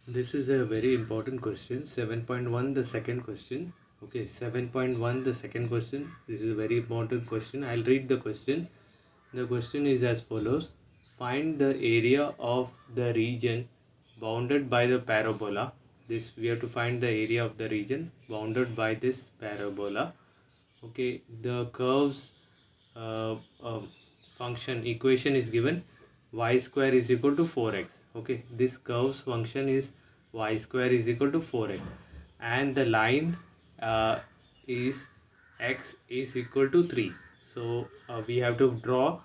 This is a very important question. 7.1, the second question. Okay, 7.1, the second question. This is a very important question. I'll read the question. The question is as follows: find the area of the region bounded by the parabola. This we have to find the area of the region bounded by this parabola. Okay, the curves uh, um, function equation is given y square is equal to 4x. Okay, this curves function is y square is equal to 4x, and the line is x is equal to 3. So we have to draw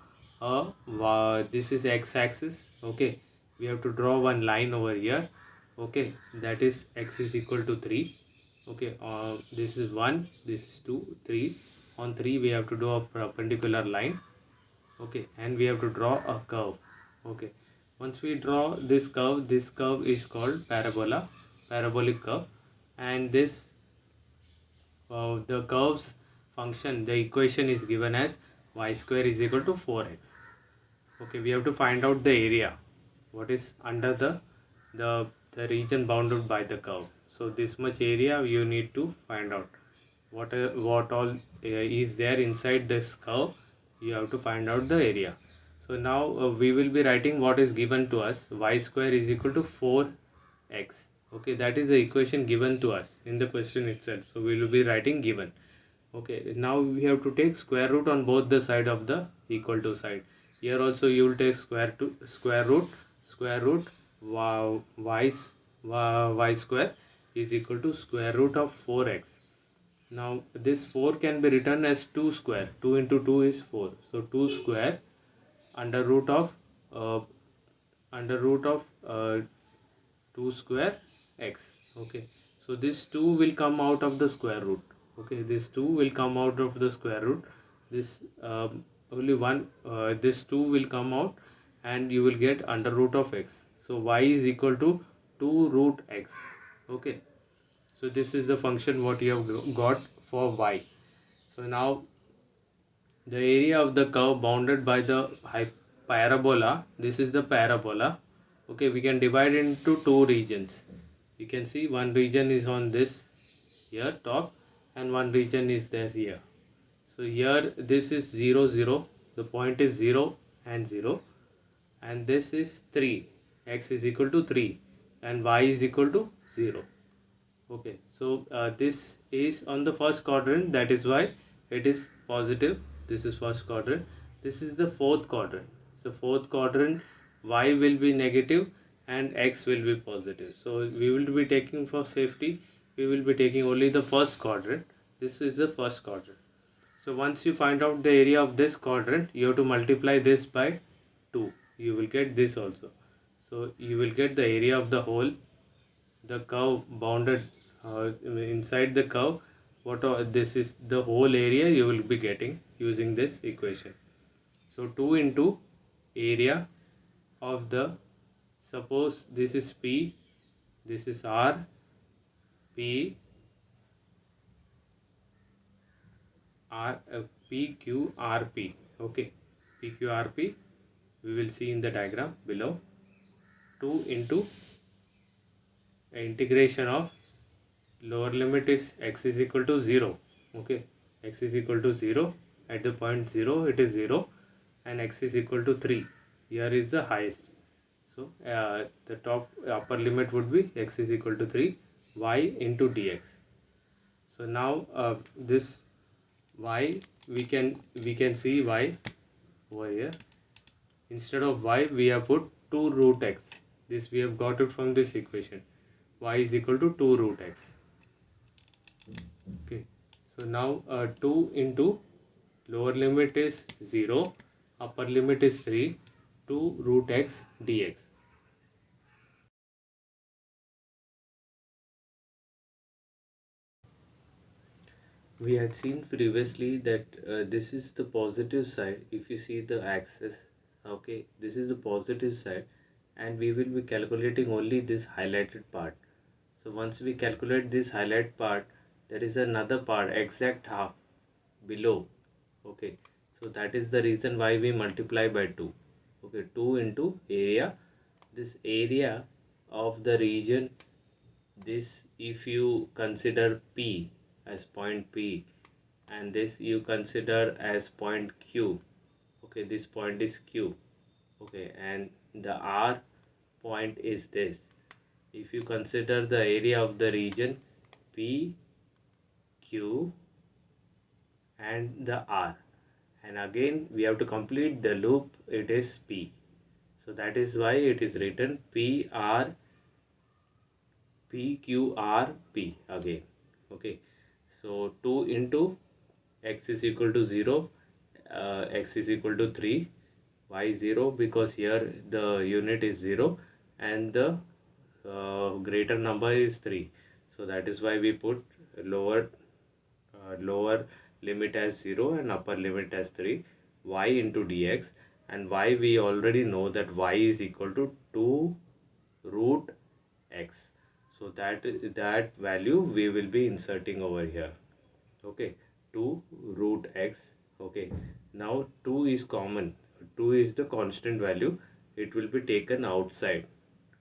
this is x axis. Okay, we have to draw one line over here. Okay, that is x is equal to 3. Okay, this is 1, this is 2, 3. On 3 we have to draw a perpendicular line. Okay, and we have to draw a curve. Okay, once we draw this curve is called parabolic curve. And this the curves function, the equation is given as y square is equal to 4x. Okay, we have to find out the area, what is under the region bounded by the curve. So this much area you need to find out. What all is there inside this curve, you have to find out the area. So now we will be writing what is given to us. Y square is equal to 4x. Okay, that is the equation given to us in the question itself. So we will be writing given. Okay, now we have to take square root on both the side of the equal to side. Here also you will take square root y square is equal to square root of 4x. Now this 4 can be written as 2 square. 2 into 2 is 4. So 2 square under root of uh, under root of 2 square x. Okay, so this 2 will come out of the square root. Okay, this 2 will come out of the square root. This only one this 2 will come out, and you will get under root of x. So y is equal to 2 root x. Okay, so this is the function what you have got for y. So now the area of the curve bounded by the parabola, this is the parabola. Okay, we can divide into two regions. You can see one region is on this here top, and one region is there here. So here this is 0 0, the point is 0 and 0, and this is 3, x is equal to 3 and y is equal to 0. Okay, so this is on the first quadrant, that is why it is positive. This is first quadrant. This is the fourth quadrant. So fourth quadrant, y will be negative and x will be positive. So we will be taking, for safety, we will be taking only the first quadrant. This is the first quadrant. So once you find out the area of this quadrant, you have to multiply this by 2. You will get this also. So you will get the area of the whole, the curve bounded inside the curve. This is the whole area you will be getting using this equation. So 2 into area of the, suppose this is P, this is R, P, R, PQ, RP. Okay, PQ, RP, we will see in the diagram below. 2 into integration of lower limit is x is equal to 0. Okay, x is equal to 0. At the point 0 it is 0, and x is equal to 3. Here is the highest. So the upper limit would be x is equal to 3, y into dx. So now this y, we can see y over here. Instead of y we have put 2 root x. This we have got it from this equation. Y is equal to 2 root x. Okay, so now 2 into lower limit is 0, upper limit is 3, 2 root x dx. We had seen previously that this is the positive side. If you see the axis, okay, this is the positive side, and we will be calculating only this highlighted part. So once we calculate this highlight part, there is another part, exact half below. Okay, so that is the reason why we multiply by 2. Okay, 2 into area. This area of the region, this if you consider P as point P, and this you consider as point Q. Okay, this point is Q. Okay, and the R point is this. If you consider the area of the region P, Q, and the R, and again we have to complete the loop, it is P. So that is why it is written PQRP again. Okay, so 2 into x is equal to 0, x is equal to 3, y 0, because here the unit is 0 and the greater number is 3. So that is why we put lower limit as 0 and upper limit as 3, y into dx, and y we already know that y is equal to 2 root x. So that value we will be inserting over here. Okay, 2 root x. Okay, now 2 is common. 2 is the constant value. It will be taken outside.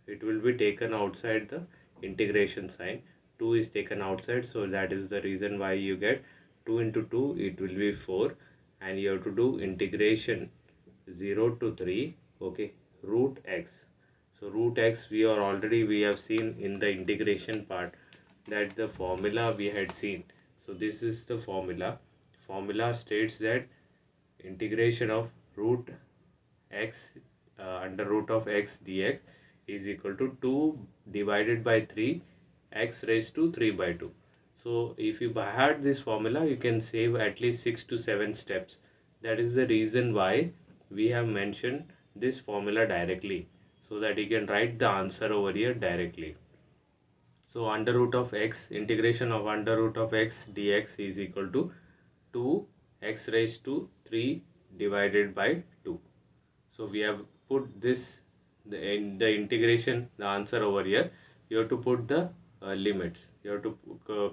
It will be taken outside the integration sign. 2 is taken outside, so that is the reason why you get 2 into 2, it will be 4, and you have to do integration 0 to 3. Okay, root x. So root x we have seen in the integration part, that the formula we had seen. So this is the formula. Formula states that integration of root x under root of x dx is equal to 2 divided by 3 x raised to 3 by 2. So if you by heart this formula, you can save at least 6 to 7 steps. That is the reason why we have mentioned this formula directly, so that you can write the answer over here directly. So under root of x, integration of under root of x dx is equal to 2 x raised to 3 divided by 2. So we have put this in the integration, the answer over here. You have to put the limits. You have to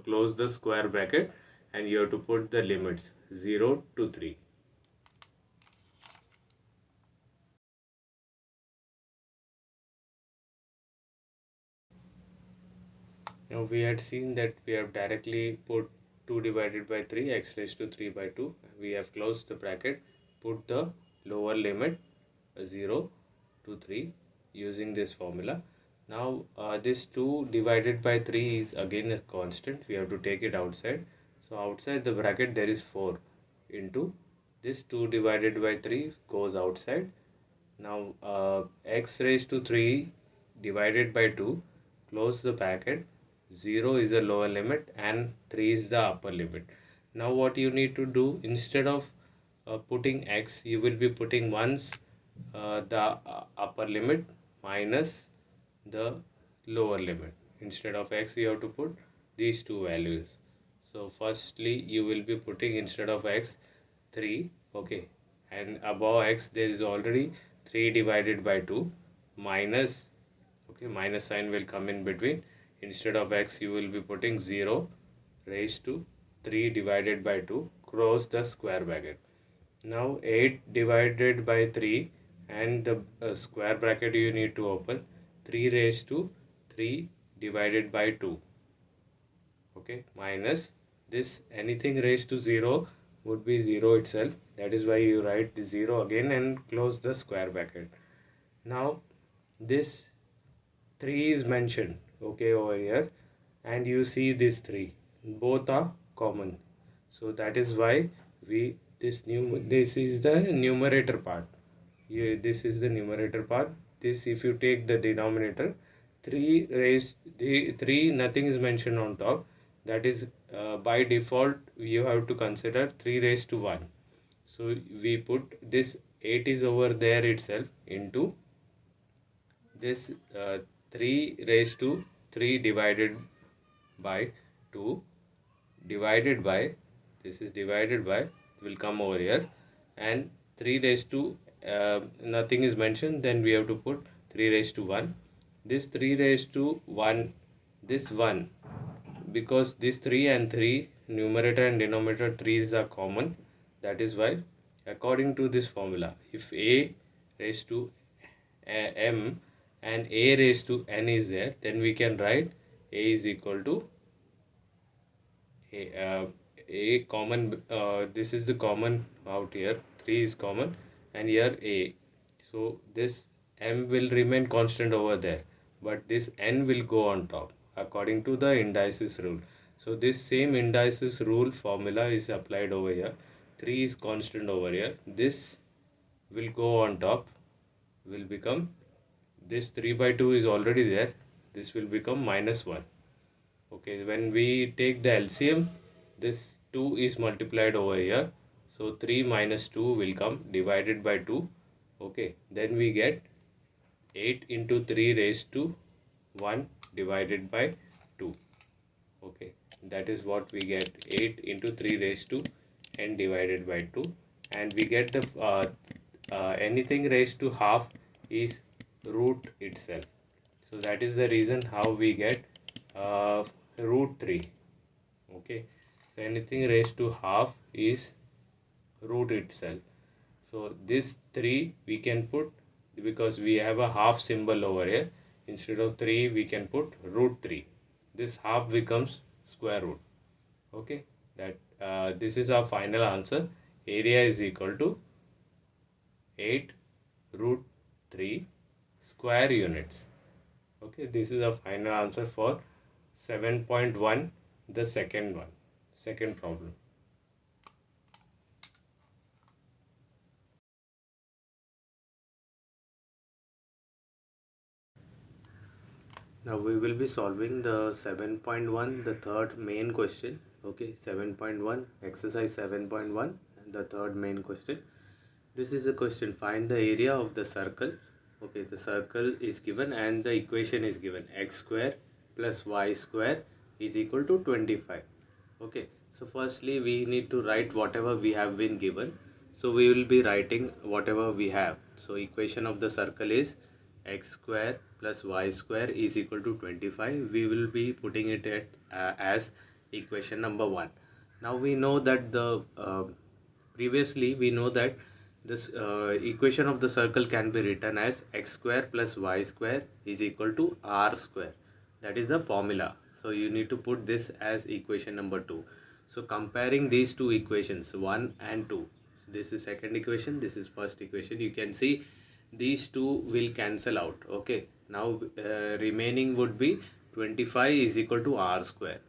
close the square bracket, and you have to put the limits 0 to 3. Now we had seen that we have directly put 2 divided by 3 x raised to 3 by 2. We have closed the bracket, put the lower limit 0 to 3 using this formula. Now this 2 divided by 3 is again a constant. We have to take it outside. So outside the bracket there is 4 into this 2 divided by 3 goes outside. Now x raised to 3 divided by 2, close the bracket, 0 is the lower limit and 3 is the upper limit. Now what you need to do, instead of putting x, you will be putting once the upper limit minus the lower limit. Instead of x, you have to put these two values. So firstly you will be putting, instead of x, 3. Okay, and above x there is already 3 divided by 2 minus, okay, minus sign will come in between. Instead of x you will be putting 0 raised to 3 divided by 2, close the square bracket. Now 8 divided by 3, and the square bracket you need to open, 3 raised to 3 divided by 2. Okay, minus this, anything raised to 0 would be 0 itself. That is why you write 0 again and close the square bracket. Now this 3 is mentioned, okay, over here, and you see this 3, both are common. So that is why we this is the numerator part. Yeah, this is the numerator part. This, if you take the denominator, 3 raised the 3, nothing is mentioned on top. That is by default you have to consider 3 raised to 1. So we put this 8 is over there itself into this 3 raised to 3 divided by 2 divided by, this is divided by, will come over here, and 3 raised to nothing is mentioned, then we have to put 3 raised to 1. This 3 raised to 1, this 1, because this 3 and 3, numerator and denominator 3's are common. That is why according to this formula, if a raised to m and a raised to n is there, then we can write a is equal to a common, this is the common out here, 3 is common, and here a. So this m will remain constant over there, but this n will go on top according to the indices rule. So this same indices rule formula is applied over here. 3 is constant over here, this will go on top, will become, this 3 by 2 is already there, this will become minus 1. Okay, when we take the LCM, this 2 is multiplied over here. So 3 minus 2 will come divided by 2. Okay, then we get 8 into 3 raised to 1 divided by 2. Okay, that is what we get, 8 into 3 raised to n divided by 2. And we get the anything raised to half is root itself. So that is the reason how we get root 3. Okay, so anything raised to half is root itself. So this 3 we can put, because we have a half symbol over here, instead of 3 we can put root 3. This half becomes square root. Okay, that this is our final answer. Area is equal to 8 root 3 square units. Okay, this is our final answer for 7.1, the second one, second problem. Now we will be solving the 7.1, the third main question. Okay, 7.1, exercise 7.1, and the third main question. This is a question, find the area of the circle. Okay, the circle is given and the equation is given, x square plus y square is equal to 25. Okay, so firstly we need to write whatever we have been given. So we will be writing whatever we have. So equation of the circle is x square plus y square is equal to 25. We will be putting it at, as equation number 1. Now we know that the previously we know that this equation of the circle can be written as x square plus y square is equal to r square. That is the formula. So you need to put this as equation number 2. So comparing these two equations 1 and 2, this is second equation, this is first equation, you can see these two will cancel out. Okay, now remaining would be 25 is equal to r square.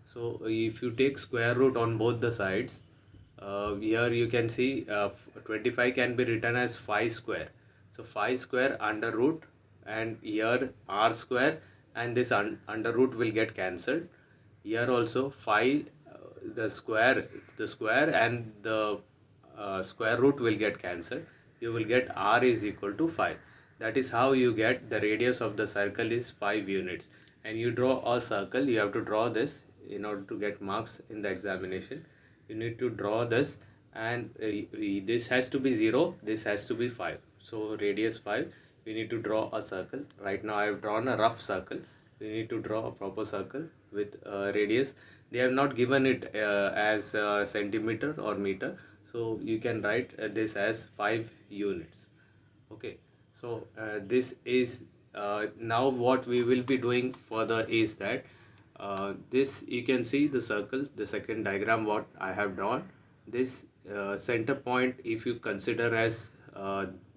So if you take square root on both the sides, here you can see 25 can be written as 5 square. So 5 square under root, and here r square, and this under root will get cancelled. Here also 5, the square and the square root will get cancelled. You will get r is equal to 5. That is how you get the radius of the circle is 5 units. And you draw a circle, you have to draw this in order to get marks in the examination. You need to draw this, and this has to be 0, this has to be 5. So radius 5, we need to draw a circle. Right now I have drawn a rough circle. We need to draw a proper circle with radius. They have not given it as centimeter or meter, so you can write this as 5 units. Okay, so this is now what we will be doing further is that this, you can see the circle, the second diagram what I have drawn. This center point, if you consider as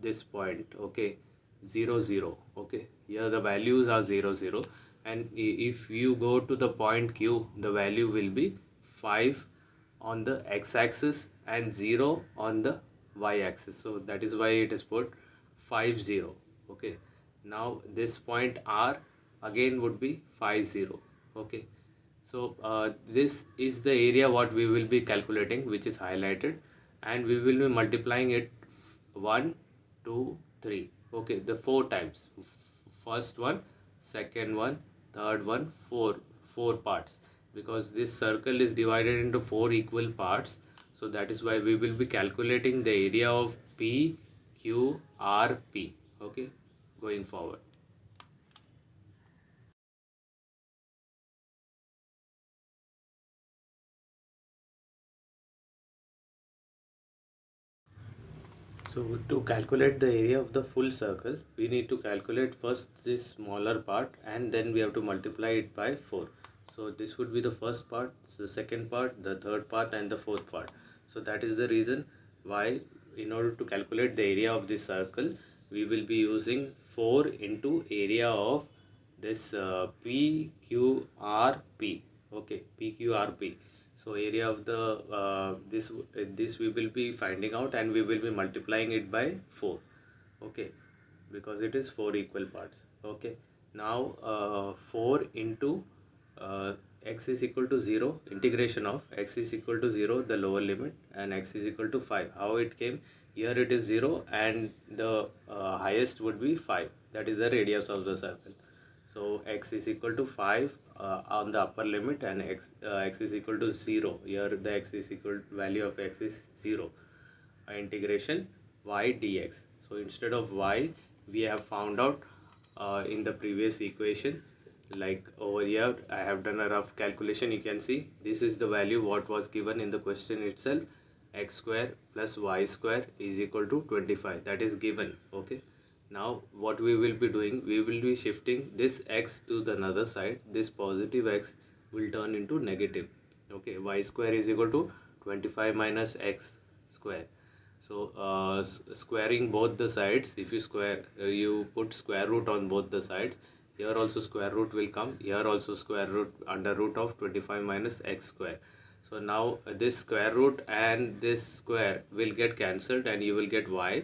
this point, okay, 0 0. Okay, here the values are 0 0, and if you go to the point Q, the value will be 5 on the x-axis and 0 on the y-axis. So that is why it is put 5 0. Okay, now this point R again would be 5 0. Okay, so this is the area what we will be calculating, which is highlighted, and we will be multiplying it 1 2 3. Okay, the 4 times, first one, second one, third one, 4 parts, because this circle is divided into 4 equal parts. So that is why we will be calculating the area of PQRP. Okay, going forward. So to calculate the area of the full circle, we need to calculate first this smaller part and then we have to multiply it by 4. So this would be the first part, the second part, the third part and the fourth part. So that is the reason why in order to calculate the area of this circle, we will be using 4 into area of this PQRP. Okay, PQRP. So area of the this we will be finding out and we will be multiplying it by 4. Okay, because it is 4 equal parts. Okay, now 4 into x is equal to 0, integration of x is equal to 0, the lower limit, and x is equal to 5. How it came? Here it is 0 and the highest would be 5. That is the radius of the circle. So x is equal to 5 on the upper limit and x is equal to 0. Here the x is equal value of x is 0. Integration y dx. So instead of y, we have found out in the previous equation, like over here I have done a rough calculation. You can see this is the value what was given in the question itself. X square plus y square is equal to 25. That is given. Okay. Now what we will be doing, we will be shifting this x to the another side. This positive x will turn into negative. Okay, y square is equal to 25 minus x square. So squaring both the sides, if you square, you put square root on both the sides. Here also square root will come. Here also square root under root of 25 minus x square. So now this square root and this square will get cancelled and you will get y.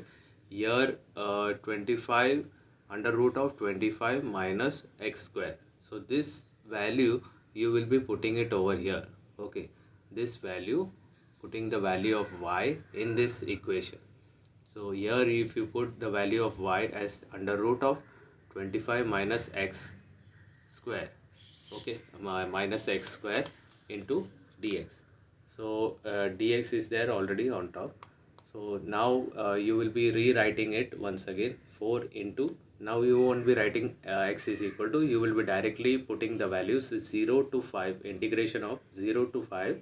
Here 25 under root of 25 minus x square. So this value you will be putting it over here. Okay, this value, putting the value of y in this equation. So here if you put the value of y as under root of 25 minus x square, okay, minus x square into dx. So dx is there already on top. So now you will be rewriting it once again. 4 into, now you won't be writing x is equal to, you will be directly putting the values 0 to 5, integration of 0 to 5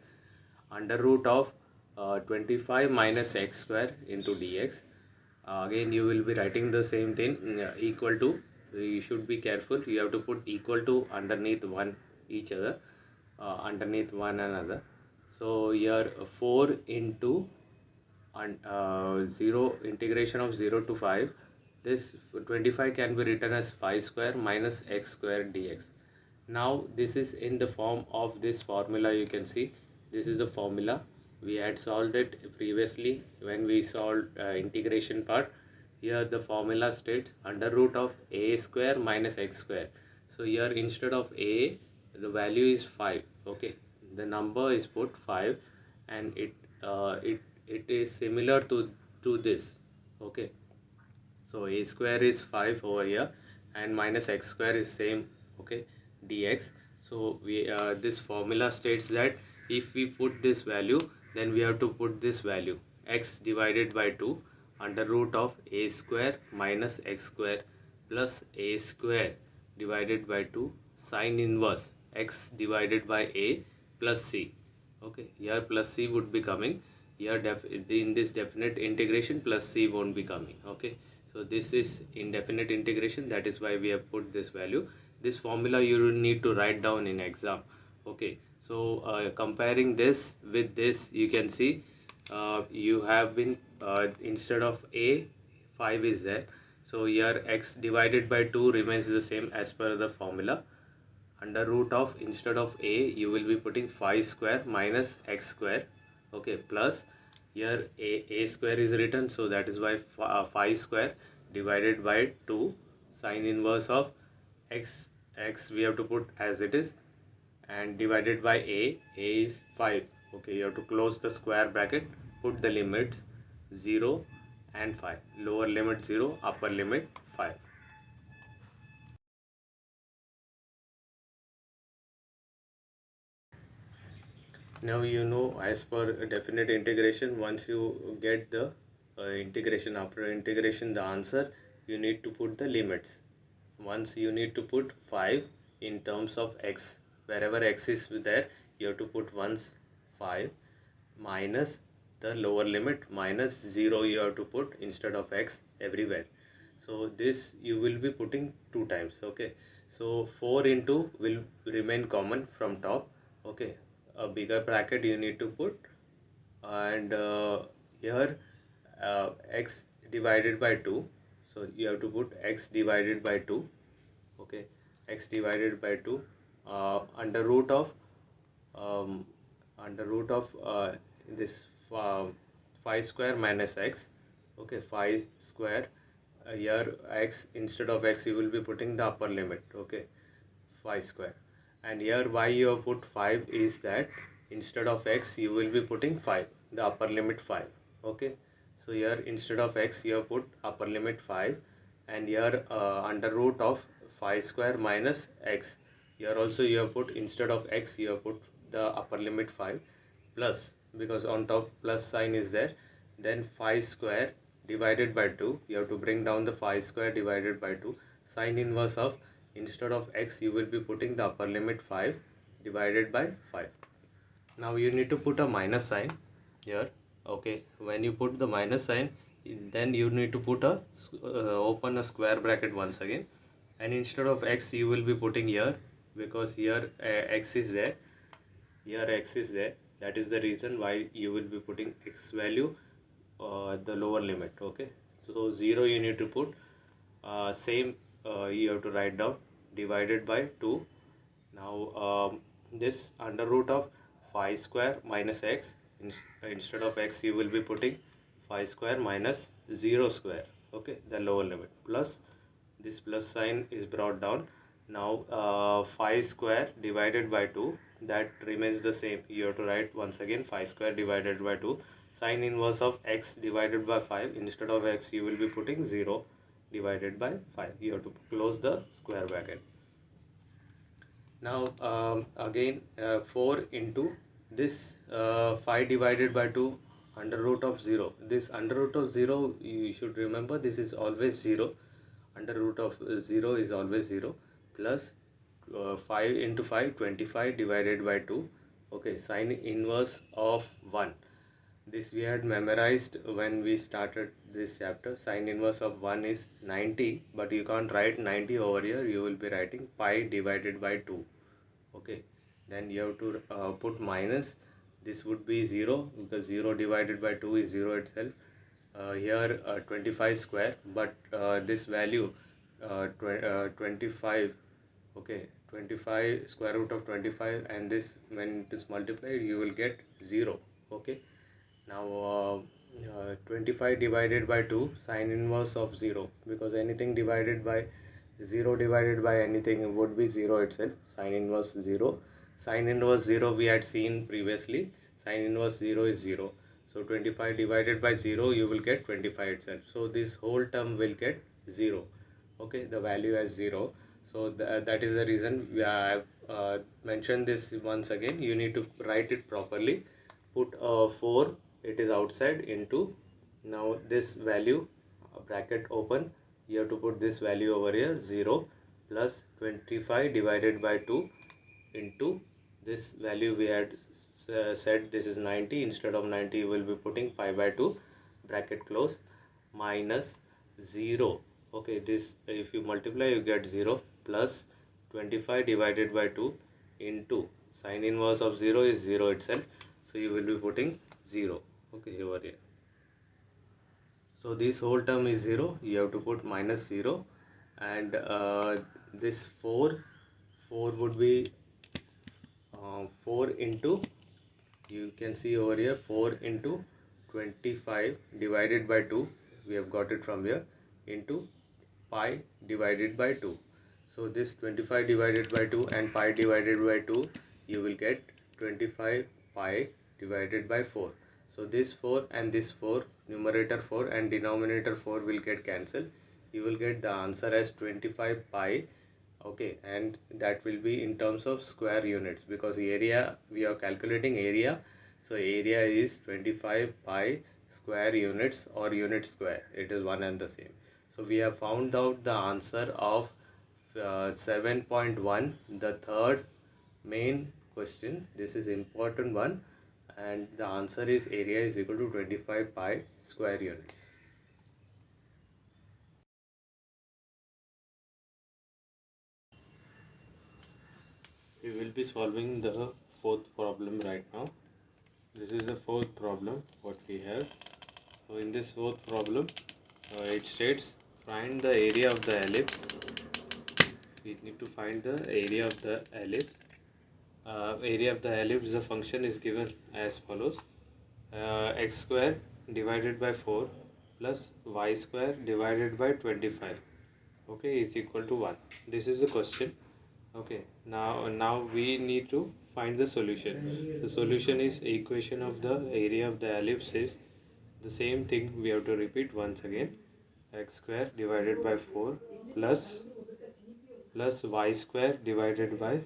under root of 25 minus x square into dx. Again you will be writing the same thing, equal to, you should be careful, you have to put equal to underneath one each other, underneath one another. So here 4 into and 0, integration of 0 to 5, this 25 can be written as 5 square minus x square dx. Now this is in the form of this formula. You can see this is the formula. We had solved it previously when we solved integration part. Here the formula states under root of a square minus x square. So here instead of a, the value is 5. Okay, the number is put 5 and it is similar to this. Okay, so a square is 5 over here and minus x square is same. Okay, dx. So we this formula states that if we put this value, then we have to put this value x divided by 2 under root of a square minus x square plus a square divided by 2 sine inverse x divided by a plus c. Okay, here plus c would be coming. Here in this definite integration plus c won't be coming. Okay, so this is indefinite integration, that is why we have put this value. This formula you will need to write down in exam. Okay, so comparing this with this, you can see you have been instead of a, 5 is there. So here x divided by 2 remains the same as per the formula. Under root of, instead of a, you will be putting 5 square minus x square. Okay, plus here a square is written, so that is why 5 square divided by 2 sine inverse of x we have to put as it is, and divided by a is 5. Okay, you have to close the square bracket, put the limits 0 and 5, lower limit 0, upper limit 5. Now you know, as per definite integration, once you get the integration, after integration the answer, you need to put the limits. Once you need to put 5 in terms of x, wherever x is there you have to put once 5 minus the lower limit minus 0 you have to put instead of x everywhere. So this you will be putting 2 times. Okay, so 4 into will remain common from top. Okay, a bigger bracket you need to put, and here x divided by 2, so you have to put x divided by 2. Okay, x divided by 2 under root of um, this uh, 5 square minus x. Okay, 5 square, here x, instead of x you will be putting the upper limit. Okay, 5 square, and here why you have put 5 is that instead of x you will be putting 5, the upper limit 5. Okay, so here instead of x you have put upper limit 5, and here under root of 5 square minus x, here also you have put instead of x you have put the upper limit 5 plus, because on top plus sign is there, then 5 square divided by 2, you have to bring down the 5 square divided by 2, sine inverse of, instead of x you will be putting the upper limit 5 divided by 5. Now you need to put a minus sign here. Okay, when you put the minus sign, then you need to put a open a square bracket once again, and instead of x you will be putting here, because here x is there, here x is there, that is the reason why you will be putting x value the lower limit. Okay, so 0 you need to put, same you have to write down, divided by 2. Now this under root of 5 square minus x, instead of x you will be putting 5 square minus 0 square. Okay, the lower limit, plus this plus sign is brought down. Now 5 square divided by 2, that remains the same, you have to write once again 5 square divided by 2, sine inverse of x divided by 5, instead of x you will be putting 0 divided by 5, you have to close the square bracket. Now again 4 into this 5 divided by 2 under root of 0. This under root of 0, you should remember, this is always 0. Under root of 0 is always 0, plus 5 into 5, 25 divided by 2. Okay, sine inverse of 1. This we had memorized when we started this chapter. Sine inverse of 1 is 90, but you can't write 90 over here. You will be writing pi divided by 2. Okay, then you have to put minus. This would be 0, because 0 divided by 2 is 0 itself. Here 25 square, but this value 25. Okay, 25 square root of 25, and this when it is multiplied you will get 0. Okay, now 25 divided by 2, sine inverse of 0, because anything divided by 0 divided by anything would be 0 itself. Sine inverse 0, sine inverse 0 we had seen previously, sine inverse 0 is 0, so 25 divided by 0 you will get 25 itself, so this whole term will get 0. Okay, the value as 0. So that is the reason we have mentioned this once again. You need to write it properly. Put 4, it is outside, into, now this value bracket open, you have to put this value over here 0, plus 25 divided by 2 into this value we had said this is 90, instead of 90 you will be putting pi by 2, bracket close, minus 0. Okay, this if you multiply you get 0, plus 25 divided by 2 into sine inverse of 0 is 0 itself, so you will be putting 0. Okay, over here. So this whole term is 0, you have to put minus 0, and this 4 would be 4 into, you can see over here, 4 into 25 divided by 2, we have got it from here, into pi divided by 2. So this 25 divided by 2 and pi divided by 2, you will get 25 pi divided by 4. So this 4 and this 4, numerator 4 and denominator 4 will get cancelled. You will get the answer as 25 pi. Okay, and that will be in terms of square units, because area, we are calculating area, so area is 25 pi square units or unit square, it is one and the same. So we have found out the answer of 7.1, the third main question. This is important one, and the answer is area is equal to 25 pi square units. We will be solving the fourth problem right now. This is the fourth problem what we have. So in this fourth problem, it states find the area of the ellipse. We need to find the area of the ellipse. Area of the ellipse, the function is given as follows: x square divided by 4 plus y square divided by 25, okay, is equal to 1. This is the question. Okay, now we need to find the solution. The solution is equation of the area of the ellipse is the same thing. We have to repeat once again: x square divided by 4 plus y square divided by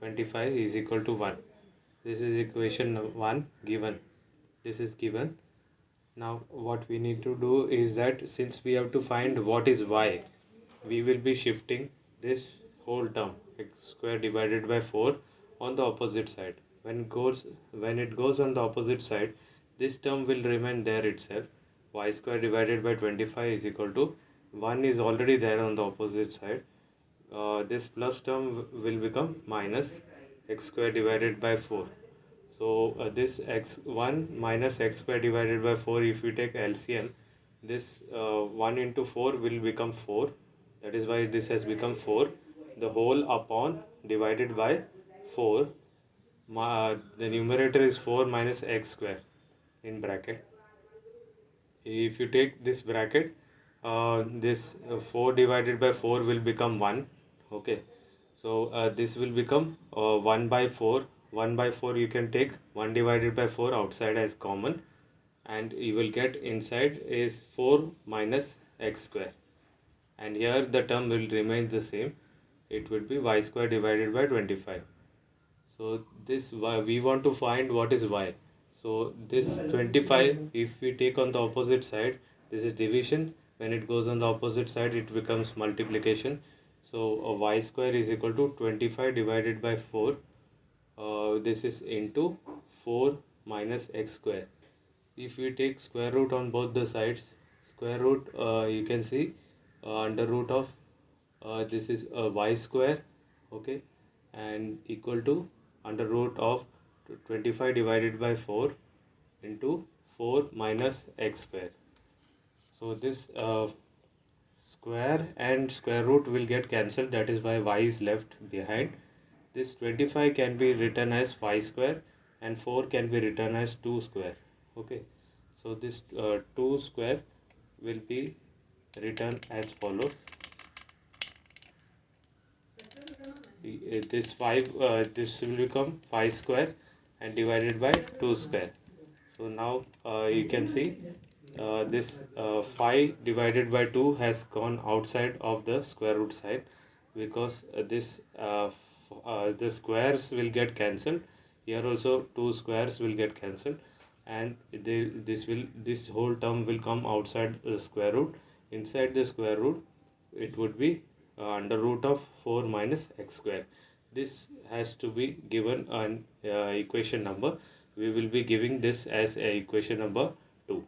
25 is equal to 1. This is equation 1 given. This is given. Now what we need to do is that since we have to find what is y, we will be shifting this whole term x square divided by 4 on the opposite side. When it goes on the opposite side, this term will remain there itself. Y square divided by 25 is equal to 1 is already there on the opposite side. This plus term will become minus x square divided by 4. So this x1 minus x square divided by 4, if we take LCM, this 1 into 4 will become 4. That is why this has become 4. The whole upon divided by 4. The numerator is 4 minus x square in bracket. If you take this bracket, this 4 divided by 4 will become 1. Okay, so this will become 1 by 4. 1 by 4 you can take 1 divided by 4 outside as common, and you will get inside is 4 minus x square, and here the term will remain the same. It will be y square divided by 25. So this we want to find what is y. So this 25, if we take on the opposite side, this is division. When it goes on the opposite side, it becomes multiplication. So y square is equal to 25 divided by 4. This is into 4 minus x square. If we take square root on both the sides, square root, you can see under root of this is y square, okay, and equal to under root of 25 divided by 4 into 4 minus x square. So this square and square root will get cancelled, that is why y is left behind. This 25 can be written as y square and 4 can be written as 2 square. Okay, so this 2 square will be written as follows. This 5, this will become 5 square and divided by 2 square. So now you can see this 5 divided by 2 has gone outside of the square root side, because the squares will get cancelled. Here also 2 squares will get cancelled, and this whole term will come outside the square root. Inside the square root, it would be under root of 4 minus x square. This has to be given an equation number. We will be giving this as a equation number 2.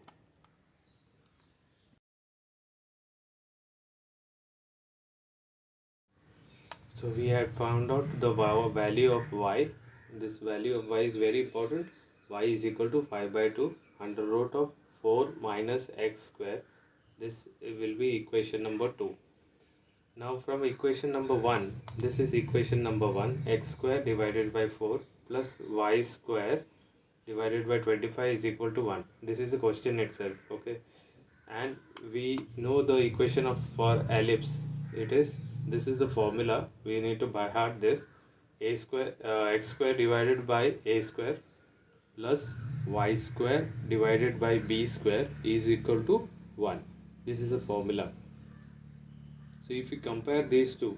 So we had found out the value of y. This value of y is very important. Y is equal to 5 by 2 under root of 4 minus x square. This will be equation number 2. Now from equation number 1, this is equation number 1, x square divided by 4 plus y square divided by 25 is equal to 1. This is the question itself, okay? And we know the equation of for ellipse. This is the formula. We need to by heart this: a square x square divided by a square plus y square divided by b square is equal to 1. This is a formula. So if you compare these two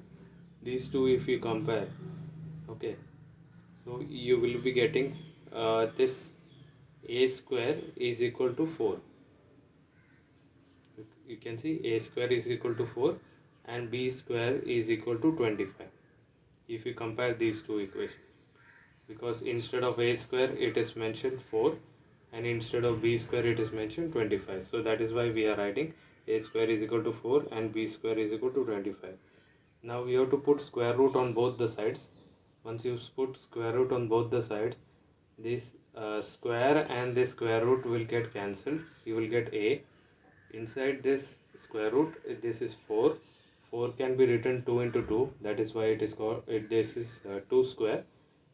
if you compare, okay, so you will be getting this a square is equal to 4. You can see a square is equal to 4 and b square is equal to 25 if you compare these two equations. because instead of a square it is mentioned 4 and instead of b square it is mentioned 25. So that is why we are writing a square is equal to 4 and b square is equal to 25. Now we have to put square root on both the sides. Once you put square root on both the sides, this square and this square root will get cancelled. You will get a. Inside this square root, this is 4. 4 can be written 2 into 2. That is why it is called, this is 2 square.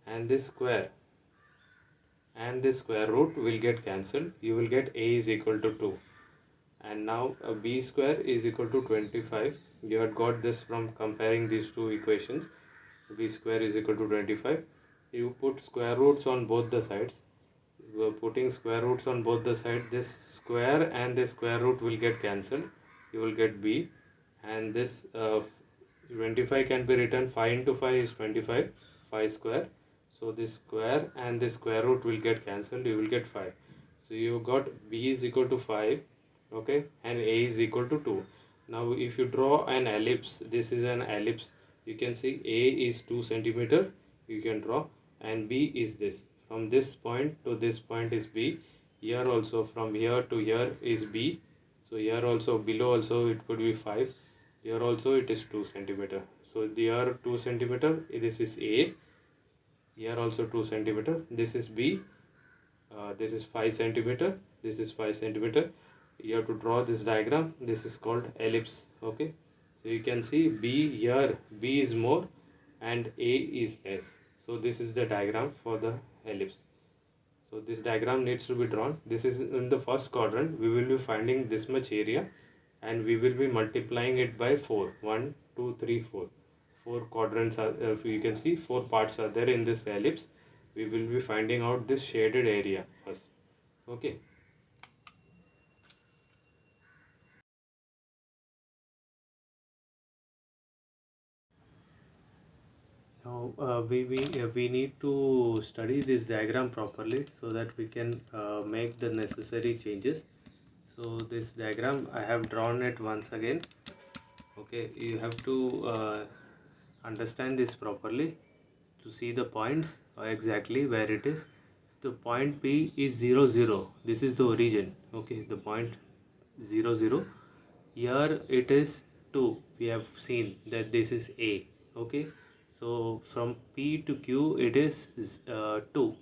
And this square root will get cancelled. You will get a is equal to 2. And now b square is equal to 25. You had got this from comparing these two equations. B square is equal to 25. You put square roots on both the sides. You are putting square roots on both the sides. This square and this square root will get cancelled. You will get b. And this 25 can be written 5 into 5 is 25. 5 square. So this square and this square root will get cancelled. You will get 5. So you got b is equal to 5. Okay, and a is equal to 2. Now if you draw an ellipse, this is an ellipse. You can see a is 2 centimeter. You can draw, and b is this. From this point to this point is b. Here also from here to here is b. So here also below also it could be 5. Here also it is 2 centimeter. So here 2 centimeter. This is a. Here also 2 centimeter. This is b. This is 5 centimeter. This is 5 centimeter. You have to draw this diagram. This is called ellipse. Okay, so you can see b here, b is more and a is less. So this is the diagram for the ellipse. So this diagram needs to be drawn. This is in the first quadrant. We will be finding this much area and we will be multiplying it by 4. 1 2 3 4. 4 quadrants are, if you can see 4 parts are there in this ellipse. We will be finding out this shaded area first. Okay. Now we need to study this diagram properly so that we can make the necessary changes. So this diagram I have drawn it once again. Okay, you have to understand this properly to see the points exactly where it is. The point P is 0 0. This is the origin. Okay, the point 0 0. Here it is 2. We have seen that this is A. Okay, so from P to Q it is 2.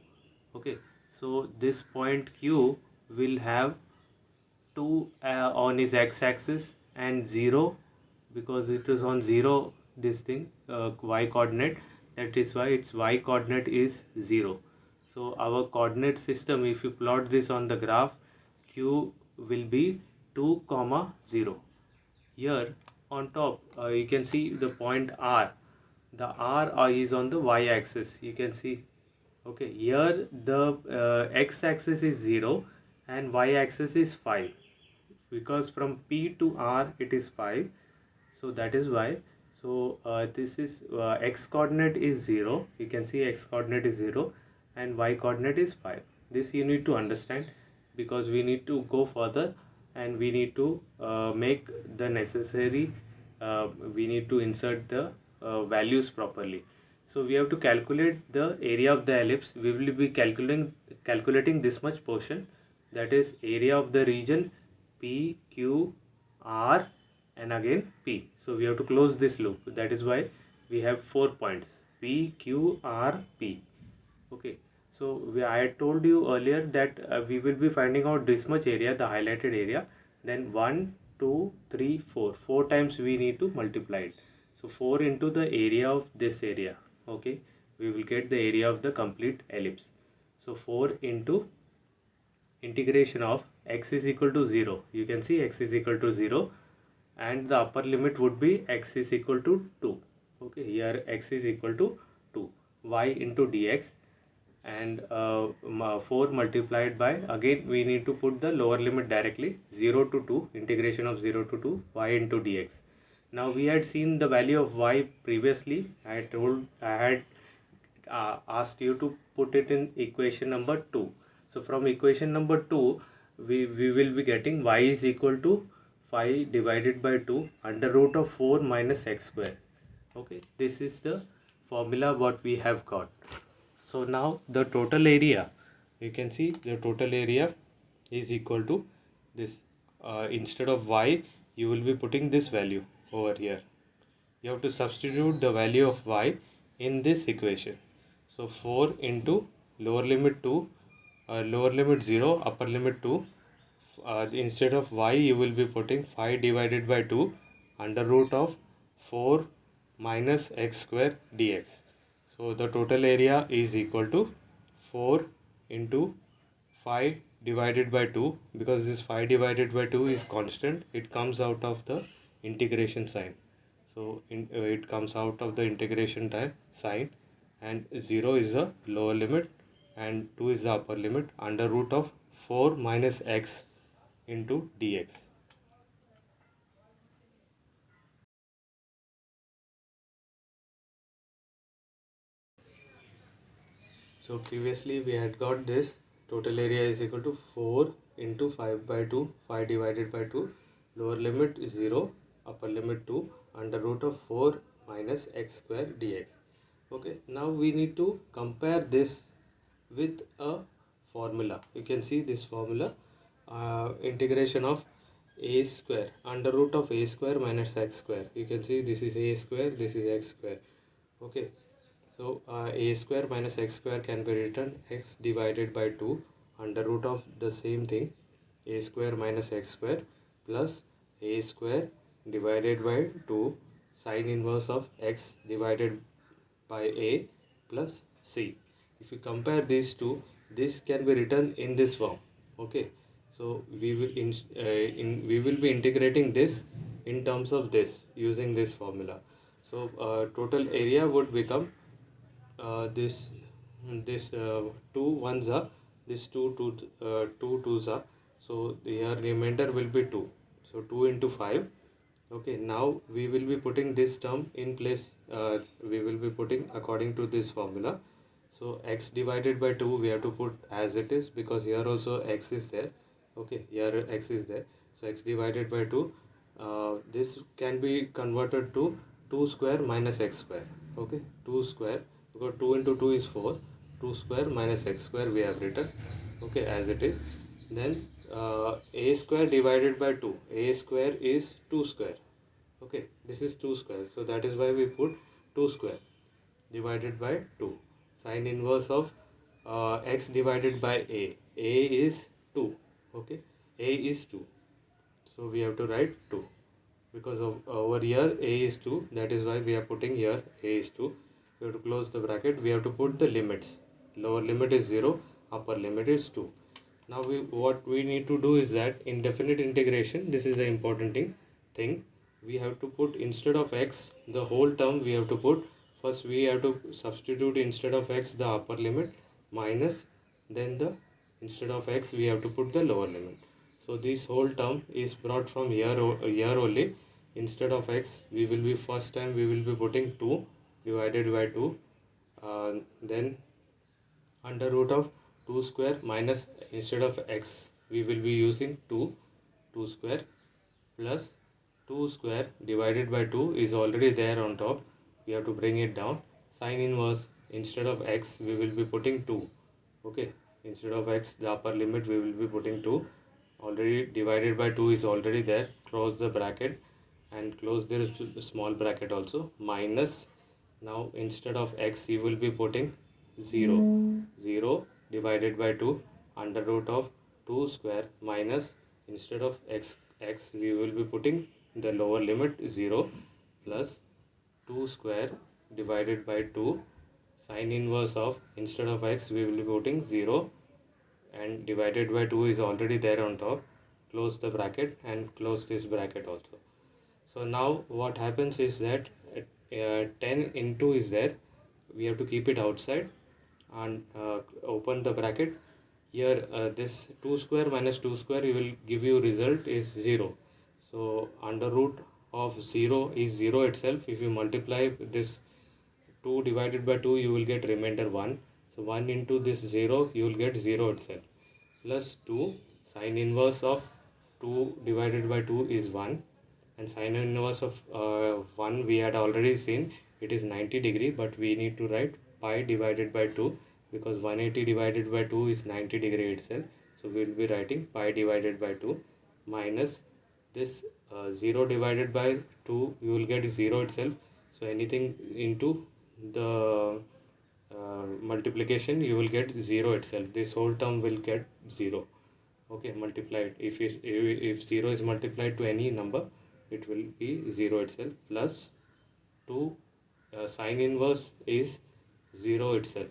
Okay, so this point Q will have 2 on his x-axis and 0 because it is on 0, this thing y coordinate, that is why its y coordinate is 0. So our coordinate system, if you plot this on the graph, q will be 2 comma 0. Here on top you can see the point r. The r is on the y axis, you can see. Okay, here the x axis is 0 and y axis is 5, because from P to R it is 5. So that is why. So this is x coordinate is 0. You can see x coordinate is 0 and y coordinate is 5. This you need to understand because we need to go further and we need to make the necessary, we need to insert the values properly. So we have to calculate the area of the ellipse. We will be calculating this much portion, that is area of the region P, Q, R and again P. So we have to close this loop. That is why we have 4 points P, Q, R, P. Okay. So I had told you earlier that we will be finding out this much area, the highlighted area. Then 1, 2, 3, 4. 4 times we need to multiply it. So 4 into the area of this area. Okay. We will get the area of the complete ellipse. So 4 into integration of x is equal to 0. You can see x is equal to 0 and the upper limit would be x is equal to 2. Okay, here x is equal to 2. Y into dx, and 4 multiplied by, again we need to put the lower limit directly, 0 to 2, integration of 0 to 2, y into dx. Now we had seen the value of y previously. I had asked you to put it in equation number 2. So from equation number 2, we will be getting y is equal to 5 divided by 2 under root of 4 minus x square. Okay, this is the formula what we have got. So now the total area, you can see the total area is equal to this. Instead of y, you will be putting this value over here. You have to substitute the value of y in this equation. So 4 into lower limit 2, lower limit 0, upper limit 2. Instead of y, you will be putting 5 divided by 2 under root of 4 minus x square dx. So the total area is equal to 4 into 5 divided by 2, because this 5 divided by 2 is constant, it comes out of the integration sign. So it comes out of the integration sign, and 0 is the lower limit and 2 is the upper limit under root of 4 minus x into dx. So previously we had got this total area is equal to 4 into 5 by 2, 5 divided by 2, lower limit is 0, upper limit 2 under root of 4 minus x square dx. Okay, now we need to compare this with a formula. You can see this formula, integration of a square under root of a square minus x square. You can see this is a square, this is x square. Okay, so a square minus x square can be written x divided by 2 under root of the same thing, a square minus x square, plus a square divided by 2 sine inverse of x divided by a plus c. If you compare these two, this can be written in this form. Okay, so we will be integrating this in terms of this using this formula. So total area would become this two ones are this two twos are, so your remainder will be 2. So 2 into 5. Okay, now we will be putting this term in place. We will be putting according to this formula. So x divided by 2 we have to put as it is, because here also x is there. Okay, here x is there. So x divided by 2, this can be converted to 2 square minus x square. Okay, 2 square, because 2 into 2 is 4. 2 square minus x square we have written. Okay, as it is. Then a square divided by 2, a square is 2 square. Okay, this is 2 square, so that is why we put 2 square divided by 2. Sine inverse of x divided by a is 2. Okay, a is 2, so we have to write 2, because of over here a is 2, that is why we are putting here a is 2. We have to close the bracket, we have to put the limits. Lower limit is 0, upper limit is 2. Now what we need to do is that in definite integration, this is the important thing, we have to put instead of x the whole term. We have to put, first we have to substitute instead of x the upper limit minus, then the instead of x we have to put the lower limit. So this whole term is brought from here only. Instead of x we will be, first time we will be putting 2 divided by 2, then under root of 2 square minus, instead of x we will be using 2 square, plus 2 square divided by 2 is already there on top, we have to bring it down. Sine inverse, instead of x we will be putting 2. Okay, instead of x the upper limit we will be putting 2, already divided by 2 is already there, close the bracket and close this small bracket also, minus, now instead of x you will be putting 0. 0 divided by 2 under root of 2 square minus, instead of x we will be putting the lower limit 0, plus 2 square divided by 2 sine inverse of, instead of x we will be putting 0 and divided by 2 is already there on top, close the bracket and close this bracket also. So now what happens is that 10 into is there, we have to keep it outside and open the bracket. Here this 2 square minus 2 square you will give you result is 0. So under root of 0 is 0 itself. If you multiply this 2 divided by 2 you will get remainder 1. So 1 into this 0 you will get 0 itself, plus 2 sine inverse of 2 divided by 2 is 1, and sine inverse of 1 we had already seen, it is 90 degree, but we need to write pi divided by 2, because 180 divided by 2 is 90 degree itself. So we will be writing pi divided by 2 minus this 0 divided by 2, you will get 0 itself. So anything into the multiplication, you will get 0 itself. This whole term will get 0. Okay, multiplied. If 0 is multiplied to any number, it will be 0 itself, plus 2 sine inverse is 0 itself.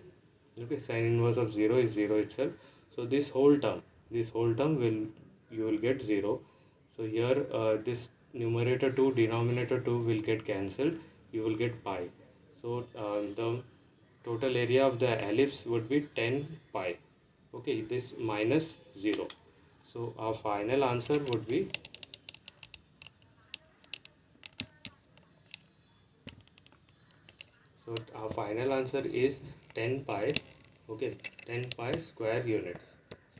Okay, sine inverse of 0 is 0 itself. So this whole term will, you will get 0. So here this numerator 2 denominator 2 will get cancelled, you will get pi. So the total area of the ellipse would be 10 pi. Okay, this minus 0. So our final answer would be, so our final answer is 10 pi. Okay, 10 pi square units.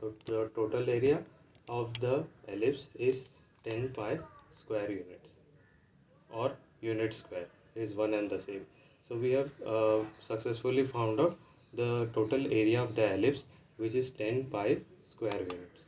So the total area of the ellipse is 10 pi square units, or unit square is one and the same. So we have successfully found out the total area of the ellipse, which is 10 pi square units.